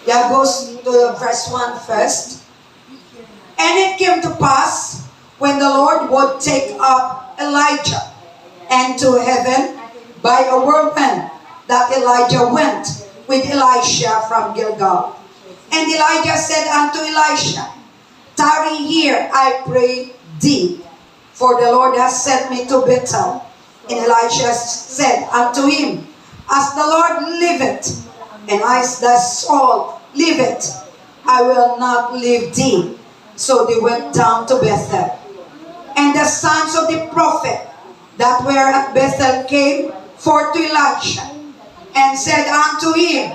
Yeah, goes to verse 1 first. And it came to pass, when the Lord would take up Elijah into heaven by a whirlwind, that Elijah went with Elisha from Gilgal. And Elijah said unto Elisha, Tarry here, I pray thee, for the Lord has sent me to Bethel. And Elisha said unto him, As the Lord liveth, and as thy soul liveth, I will not leave thee. So they went down to Bethel. And the sons of the prophet that were at Bethel came forth to Elisha, and said unto him,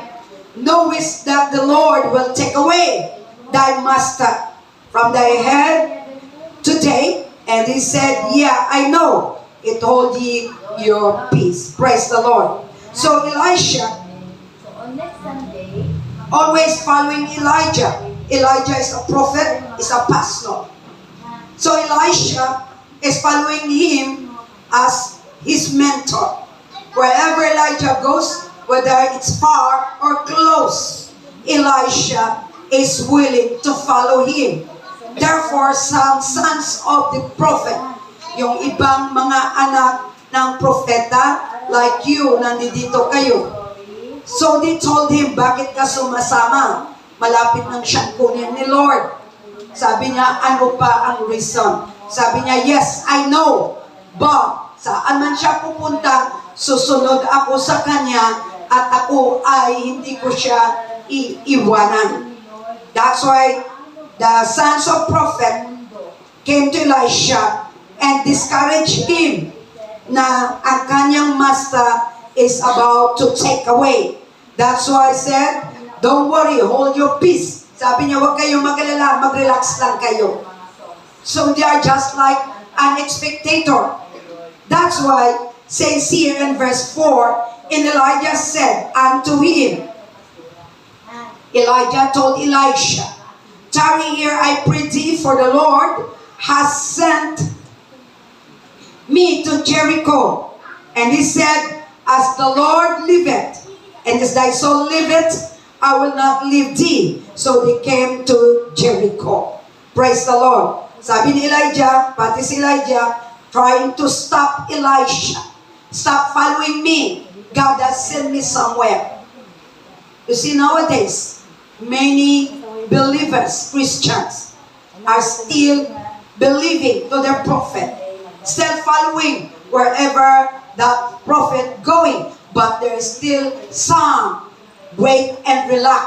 Knowest that the Lord will take away thy master from thy head today? And he said, Yeah, I know. It hold ye your peace. Praise the Lord. So Elisha, always following Elijah. Elijah is a prophet, is a pastor. So Elisha is following him as his mentor. Wherever Elijah goes, whether it's far or close, Elisha is willing to follow him. Therefore, some sons of the prophet, yung ibang mga anak ng propeta, like you, nandito kayo. So they told him, bakit ka sumasama? Malapit ng siyang kunin ni Lord. Sabi niya, ano pa ang reason? Sabi niya, yes, I know. But, saan man siya pupunta, susunod ako sa kanya at ako ay hindi ko siya iiwanan. That's why the sons of prophet came to Elisha and discouraged him na ang kanyang master is about to take away. That's why I said, don't worry, hold your peace. Sabi niya, huwag kayong mag-alala, mag-relax lang kayo. So they are just like an spectator. That's why, says here in verse 4, and Elijah said unto him, Elijah told Elisha, Tarry here, I pray thee, for the Lord has sent me to Jericho. And he said, As the Lord liveth, and as thy soul liveth, I will not leave thee. So they came to Jericho. Praise the Lord. Sabi ni Elijah, pati si Elijah, trying to stop Elisha. Stop following me. God has sent me somewhere. You see, nowadays, many believers, Christians, are still believing to their prophet, still following wherever that prophet going, but there is still some wait and relax.